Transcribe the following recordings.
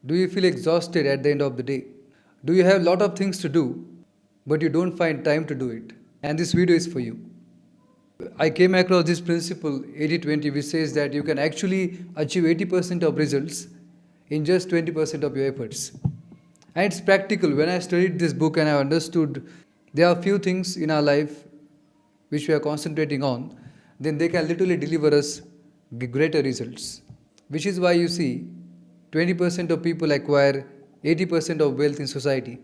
Do you feel exhausted at the end of the day? Do you have a lot of things to do, but you don't find time to do it? And this video is for you. I came across this principle 80-20, which says that you can actually achieve 80% of results in just 20% of your efforts. And it's practical. When I studied this book and I understood there are few things in our life which we are concentrating on, then they can literally deliver us greater results. Which is why you see 20% of people acquire 80% of wealth in society.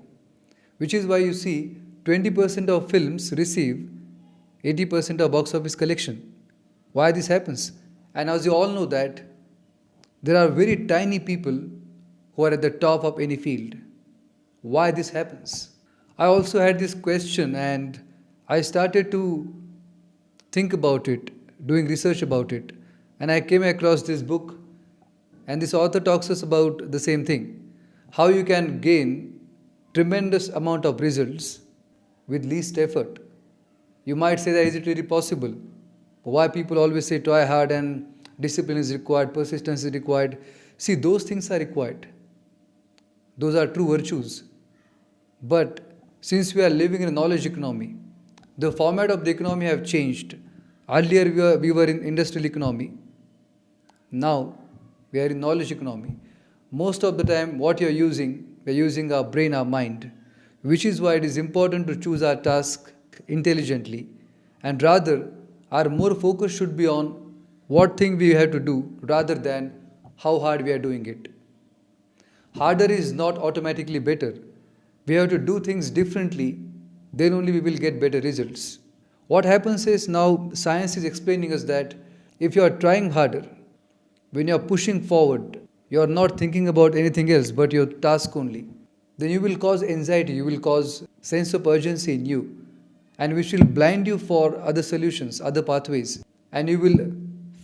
Which is why you see 20% of films receive 80% of box office collection. Why this happens? And as you all know that there are very tiny people who are at the top of any field. Why this happens? I also had this question and I started to think about it, doing research about it, and I came across this book, and this author talks us about the same thing. How you can gain tremendous amount of results with least effort. You might say that is it really possible? Why people always say try hard and discipline is required, persistence is required. See, those things are required. Those are true virtues. But since we are living in a knowledge economy, the format of the economy have changed. Earlier we were in industrial economy. Now we are in knowledge economy. Most of the time what we are using our brain, our mind, which is why it is important to choose our task intelligently, and rather our more focus should be on what thing we have to do rather than how hard we are doing it. Harder is not automatically better. We have to do things differently, then only we will get better results. What happens is now science is explaining us that if you are trying harder, when you are pushing forward, you are not thinking about anything else but your task only, then you will cause anxiety, you will cause sense of urgency in you, and which will blind you for other solutions, other pathways, and you will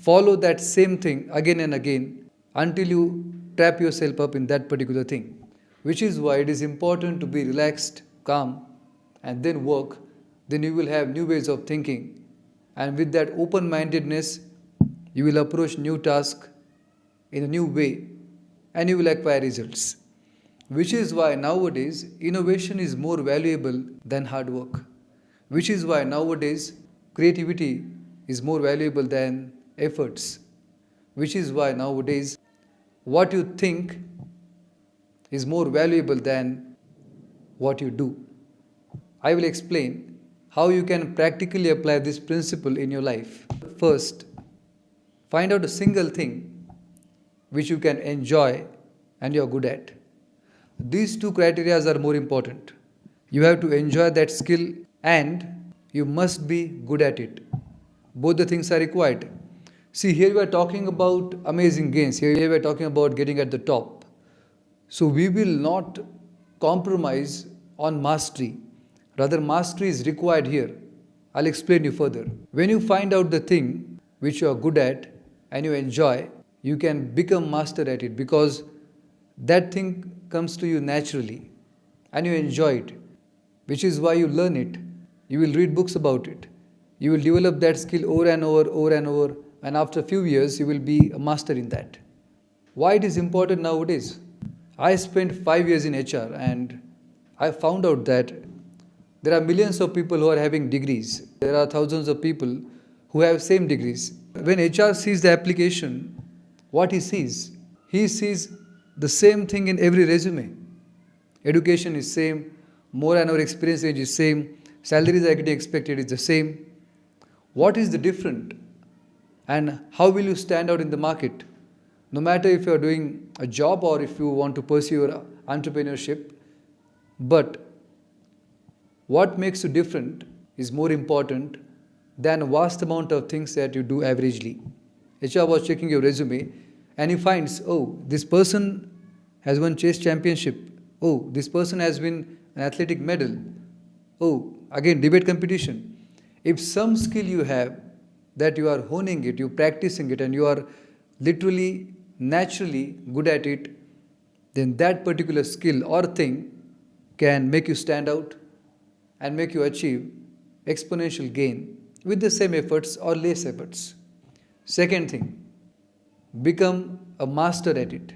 follow that same thing again and again until you trap yourself up in that particular thing. Which is why it is important to be relaxed, calm, and then work. Then you will have new ways of thinking, and with that open-mindedness, you will approach new tasks in a new way, and you will acquire results. Which is why nowadays innovation is more valuable than hard work. Which is why nowadays creativity is more valuable than efforts. Which is why nowadays what you think is more valuable than what you do. I will explain how you can practically apply this principle in your life. First, find out a single thing which you can enjoy and you are good at. These two criteria are more important. You have to enjoy that skill and you must be good at it. Both the things are required. See, here we are talking about amazing gains. Here we are talking about getting at the top. So we will not compromise on mastery. Rather, mastery is required here. I'll explain you further. When you find out the thing which you are good at and you enjoy, you can become master at it because that thing comes to you naturally and you enjoy it, which is why you learn it. You will read books about it. You will develop that skill over and over, and after a few years you will be a master in that. Why it is important nowadays? I spent 5 years in HR and I found out that there are millions of people who are having degrees. There are thousands of people who have same degrees. When HR sees the application, what he sees the same thing in every resume. Education is same, more and more experience range is same, salaries are getting expected is the same. What is the different? And how will you stand out in the market? No matter if you are doing a job or if you want to pursue your entrepreneurship, but what makes you different is more important than a vast amount of things that you do averagely. HR was checking your resume and he finds, oh, this person has won chess championship. Oh, this person has won an athletic medal. Oh, again, debate competition. If some skill you have that you are honing it, you are practicing it, and you are literally, naturally good at it, then that particular skill or thing can make you stand out and make you achieve exponential gain with the same efforts or less efforts. Second thing, become a master at it.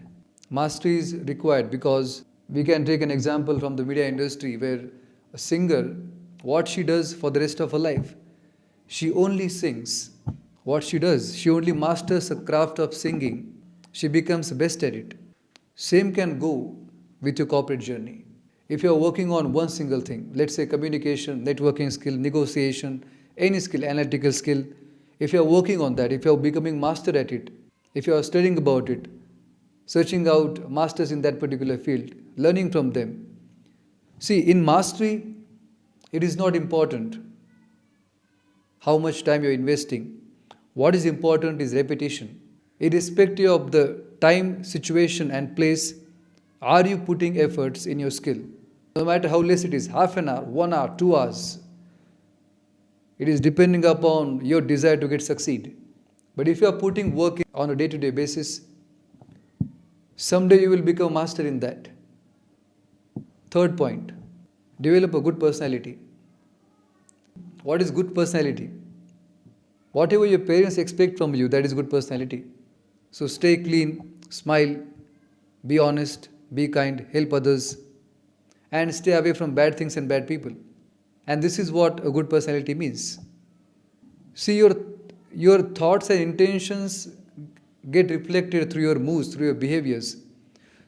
Mastery is required because we can take an example from the media industry where a singer, what she does for the rest of her life, she only sings. What she does, she only masters the craft of singing. She becomes best at it. Same can go with your corporate journey. If you are working on one single thing, let's say communication, networking skill, negotiation, any skill, analytical skill, if you are working on that, if you are becoming master at it, if you are studying about it, searching out masters in that particular field, learning from them. See, in mastery, it is not important how much time you are investing. What is important is repetition. Irrespective of the time, situation, and place, are you putting efforts in your skill? No matter how less it is, half an hour, 1 hour, 2 hours, it is depending upon your desire to get succeed. But if you are putting work on a day-to-day basis, someday you will become master in that. Third point, develop a good personality. What is good personality? Whatever your parents expect from you, that is good personality. So stay clean, smile, be honest, be kind, help others, and stay away from bad things and bad people. And this is what a good personality means. See, your thoughts and intentions get reflected through your moods, through your behaviors.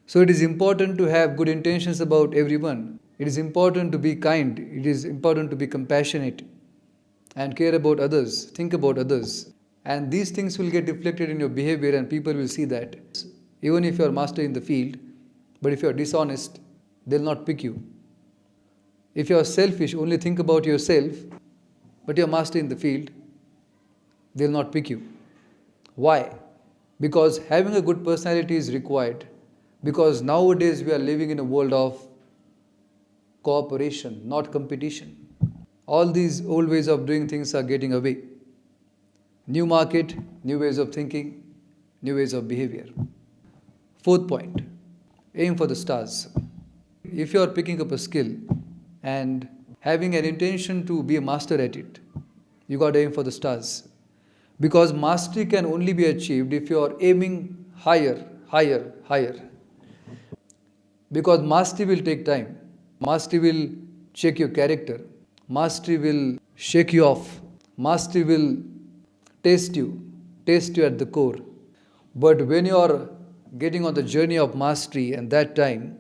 So it is important to have good intentions about everyone. It is important to be kind. It is important to be compassionate and care about others, think about others. And these things will get reflected in your behavior and people will see that. Even if you are master in the field, but if you are dishonest, they'll not pick you. If you are selfish, only think about yourself, but you are master in the field, they'll not pick you. Why? Because having a good personality is required. Because nowadays we are living in a world of cooperation, not competition. All these old ways of doing things are getting away. New market, new ways of thinking, new ways of behavior. Fourth point, aim for the stars. If you are picking up a skill and having an intention to be a master at it, you got to aim for the stars. Because mastery can only be achieved if you are aiming higher, higher, higher. Because mastery will take time. Mastery will check your character. Mastery will shake you off. Mastery will test you at the core. But when you are getting on the journey of mastery and that time,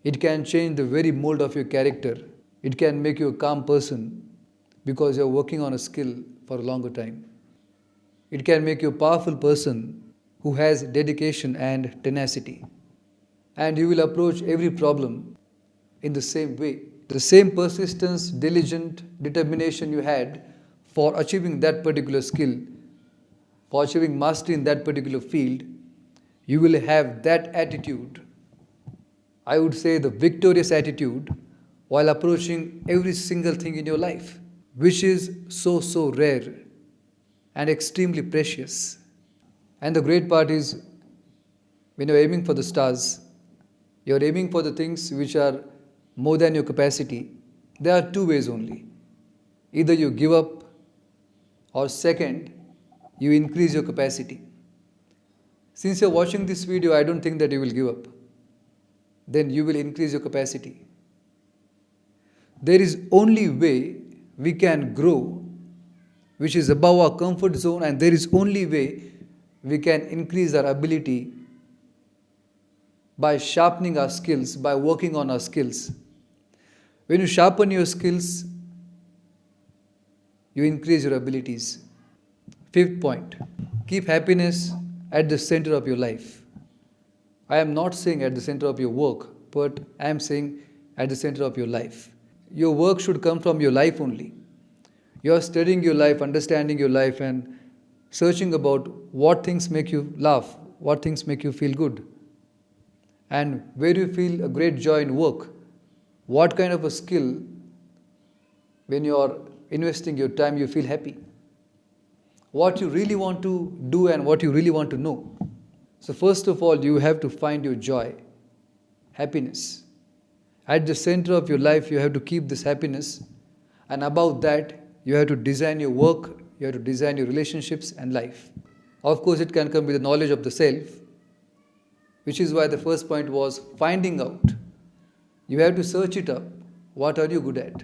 it can change the very mold of your character. It can make you a calm person because you are working on a skill for a longer time. It can make you a powerful person who has dedication and tenacity. And you will approach every problem in the same way. The same persistence, diligent determination you had for achieving that particular skill, for achieving mastery in that particular field, you will have that attitude. I would say the victorious attitude while approaching every single thing in your life, which is so rare and extremely precious. And the great part is, when you're aiming for the stars, you're aiming for the things which are more than your capacity. There are two ways only. Either you give up, or second, you increase your capacity. Since you're watching this video, I don't think that you will give up. Then you will increase your capacity. There is only way we can grow, which is above our comfort zone, and there is only way we can increase our ability by sharpening our skills, by working on our skills. When you sharpen your skills, you increase your abilities. Fifth point, keep happiness at the center of your life. I am not saying at the center of your work, but I am saying at the center of your life. Your work should come from your life only. You are studying your life, understanding your life, and searching about what things make you laugh, what things make you feel good, and where you feel a great joy in work. What kind of a skill, when you are investing your time, you feel happy. What you really want to do and what you really want to know. So first of all, you have to find your joy, happiness. At the center of your life, you have to keep this happiness. And above that, you have to design your work, you have to design your relationships and life. Of course, it can come with the knowledge of the self, which is why the first point was finding out. You have to search it up. What are you good at?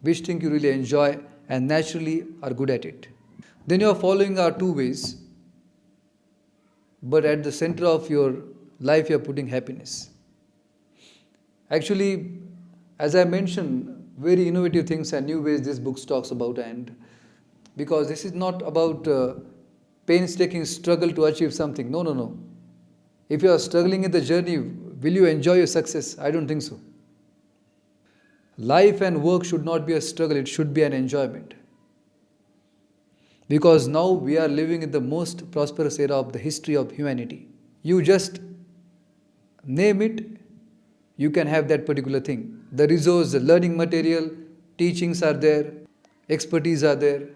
Which thing you really enjoy and naturally are good at it. Then your following are two ways, but at the center of your life you are putting happiness. Actually, as I mentioned, very innovative things and new ways this book talks about, and because this is not about painstaking struggle to achieve something. No, no, no. If you are struggling in the journey, will you enjoy your success? I don't think so. Life and work should not be a struggle, it should be an enjoyment. Because now we are living in the most prosperous era of the history of humanity. You just name it, you can have that particular thing. The resource, the learning material, teachings are there, expertise are there.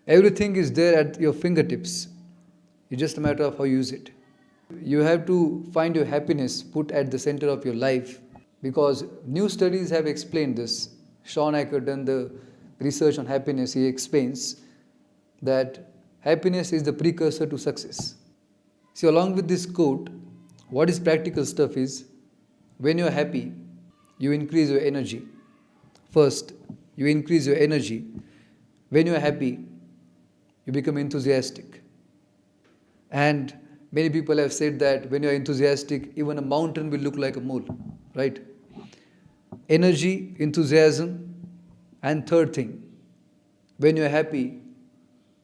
Everything is there at your fingertips. It's just a matter of how you use it. You have to find your happiness put at the center of your life, because new studies have explained this. Sean Acker done the research on happiness. He explains that happiness is the precursor to success. See, along with this quote, what is practical stuff is, when you are happy, you increase your energy. First, you increase your energy. When you are happy, you become enthusiastic. And many people have said that when you are enthusiastic, even a mountain will look like a mole, right? Energy, enthusiasm, and third thing, when you are happy,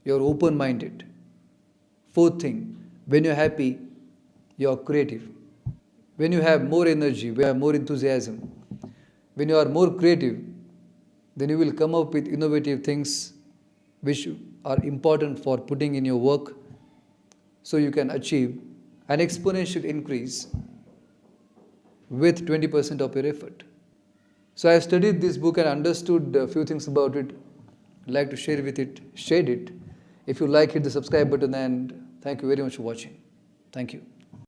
you are open-minded. Fourth thing, when you are happy, you are creative. When you have more energy, when you have more enthusiasm, when you are more creative, then you will come up with innovative things which are important for putting in your work, so you can achieve an exponential increase with 20% of your effort. So I have studied this book and understood a few things about it. I'd like to share it. If you like, hit the subscribe button, and thank you very much for watching. Thank you.